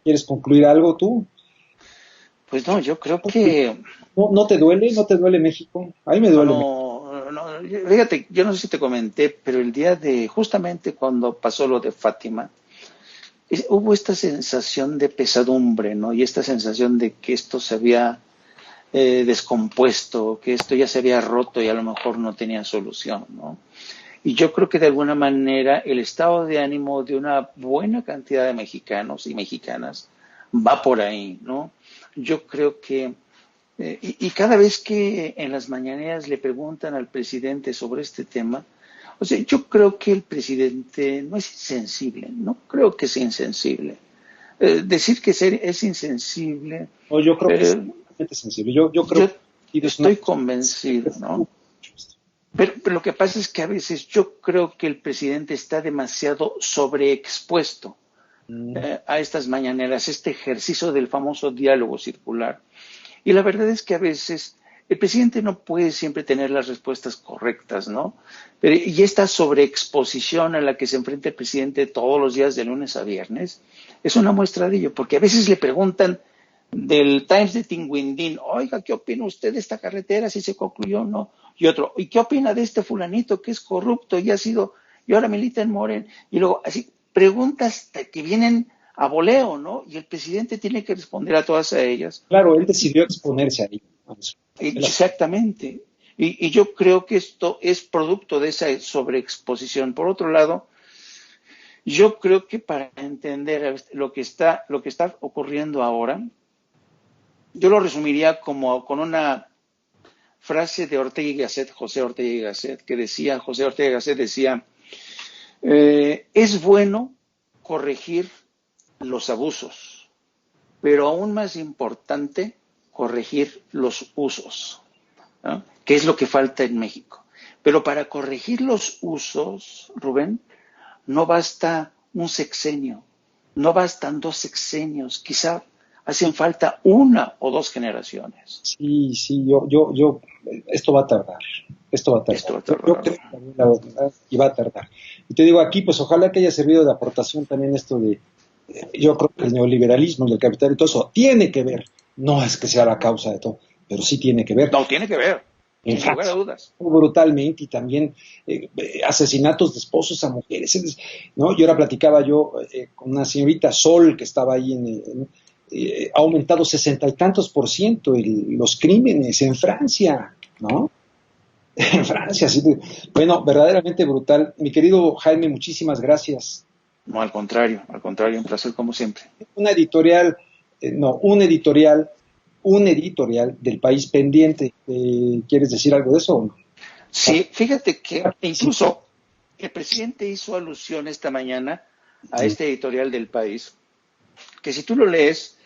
¿Quieres concluir algo tú? Pues no, yo creo que ¿No te duele? ¿No te duele México? A mí me no, duele México. no, no, fíjate, yo no sé si te comenté, pero el día de, justamente cuando pasó lo de Fátima, hubo esta sensación de pesadumbre, ¿no? Y esta sensación de que esto se había descompuesto, que esto ya se había roto y a lo mejor no tenía solución, ¿no? Y yo creo que de alguna manera el estado de ánimo de una buena cantidad de mexicanos y mexicanas va por ahí, ¿no? Yo creo que y cada vez que en las mañaneras le preguntan al presidente sobre este tema, o sea, yo creo que el presidente no es insensible, no creo que sea insensible. Decir que es insensible, No, yo creo que es eh, realmente sensible. Yo creo yo que es una estoy persona convencido, que... ¿no? Pero lo que pasa es que a veces yo creo que el presidente está demasiado sobreexpuesto Mm, a estas mañaneras, este ejercicio del famoso diálogo circular. Y la verdad es que a veces el presidente no puede siempre tener las respuestas correctas, ¿no? Y esta sobreexposición a la que se enfrenta el presidente todos los días de lunes a viernes es una muestra de ello, porque a veces le preguntan del Times de Tinguindín, oiga, ¿qué opina usted de esta carretera, si se concluyó o no? Y otro, ¿y qué opina de este fulanito que es corrupto y ha sido, y ahora milita en Morena? Y luego, así, preguntas que vienen a voleo, ¿no? Y el presidente tiene que responder a todas ellas. claro, él decidió exponerse ahí. A eso. Exactamente. Y yo creo que esto es producto de esa sobreexposición. Por otro lado, yo creo que para entender lo que está ocurriendo ahora, yo lo resumiría como con una frase de Ortega y Gasset, José Ortega y Gasset, que decía, José Ortega y Gasset decía, es bueno corregir los abusos, pero aún más importante, corregir los usos, ¿no? Que es lo que falta en México. Pero para corregir los usos, Rubén, no basta un sexenio, no bastan dos sexenios, quizá hacen falta una o dos generaciones. Sí, sí, esto va a tardar, esto va a tardar. Esto va a Yo tardar. creo también la verdad, y va a tardar. Y te digo aquí, pues ojalá que haya servido de aportación también esto de, yo creo que el neoliberalismo y el capital y todo eso tiene que ver, no es que sea la causa de todo, pero sí tiene que ver. No, tiene que ver, En sin lugar a Francia, dudas. brutalmente, y también asesinatos de esposos a mujeres, ¿no? Y ahora platicaba yo con una señorita Sol que estaba ahí ha aumentado 60 y tantos % los crímenes en Francia, ¿no? En Francia, sí. Bueno, verdaderamente brutal. Mi querido Jaime, muchísimas gracias. No, al contrario, un placer como siempre. Una editorial, no, un editorial del país pendiente. ¿Quieres decir algo de eso o no? Sí, fíjate que Sí. incluso el presidente hizo alusión esta mañana a Mm. este editorial del país, que si tú lo lees,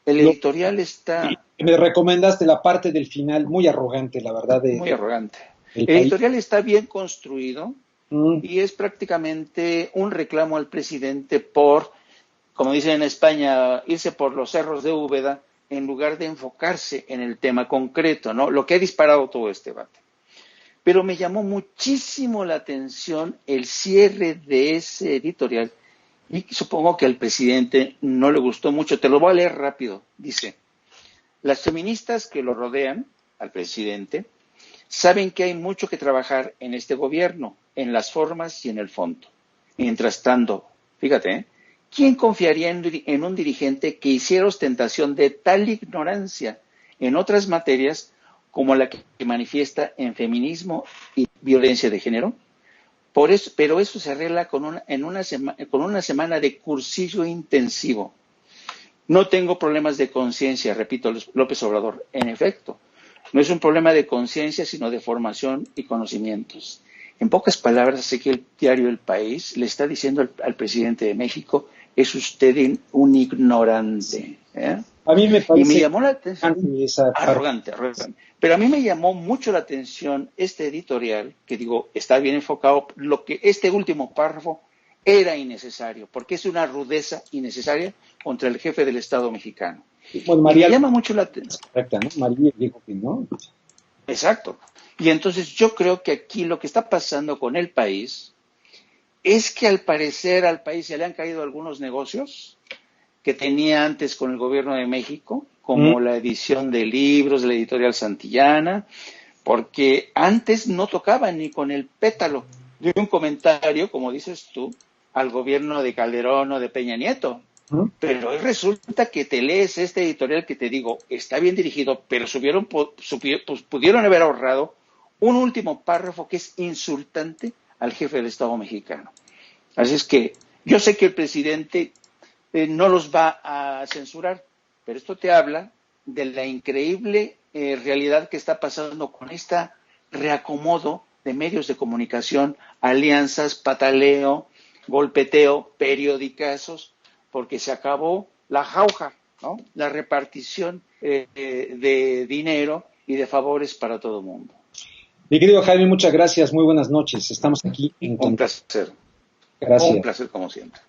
el Lo- editorial y está me recomendaste la parte del final, muy arrogante, la verdad, muy arrogante. del El país. editorial está bien construido Mm, y es prácticamente un reclamo al presidente por, como dicen en España, irse por los cerros de Úbeda en lugar de enfocarse en el tema concreto, ¿no? Lo que ha disparado todo este debate. Pero me llamó muchísimo la atención el cierre de ese editorial y supongo que al presidente no le gustó mucho. Te lo voy a leer rápido. Dice, las feministas que lo rodean al presidente saben que hay mucho que trabajar en este gobierno, en las formas y en el fondo. Mientras tanto, fíjate, ¿quién confiaría en un dirigente que hiciera ostentación de tal ignorancia en otras materias como la que manifiesta en feminismo y violencia de género? Por eso, pero eso se arregla con una semana de cursillo intensivo. No tengo problemas de conciencia, repito, López Obrador. En efecto, no es un problema de conciencia, sino de formación y conocimientos. En pocas palabras, sé que el diario El País le está diciendo al presidente de México, es usted un ignorante. ¿Eh? a mí me Y me parece llamó la atención, esa parte. arrogante, arrogante. Pero a mí me llamó mucho la atención este editorial, que digo, está bien enfocado, lo que este último párrafo era innecesario, porque es una rudeza innecesaria contra el jefe del Estado mexicano. Bueno, Y me María, llama mucho la atención. correcta, ¿no? María dijo que no. Exacto. Y entonces yo creo que aquí lo que está pasando con el país es que al parecer al país se le han caído algunos negocios que tenía antes con el gobierno de México, como la edición de libros de la editorial Santillana, porque antes no tocaban ni con el pétalo de un comentario, como dices tú, al gobierno de Calderón o de Peña Nieto. Pero hoy resulta que te lees este editorial que te digo, está bien dirigido, pero pudieron haber ahorrado un último párrafo que es insultante al jefe del Estado mexicano. Así es que yo sé que el presidente no los va a censurar, pero esto te habla de la increíble realidad que está pasando con este reacomodo de medios de comunicación, alianzas, pataleo, golpeteo, periodicazos, porque se acabó la jauja, ¿no? La repartición de dinero y de favores para todo el mundo. Mi querido Jaime, muchas gracias, muy buenas noches. Estamos aquí en Un contacto. placer. Un Gracias. placer como siempre.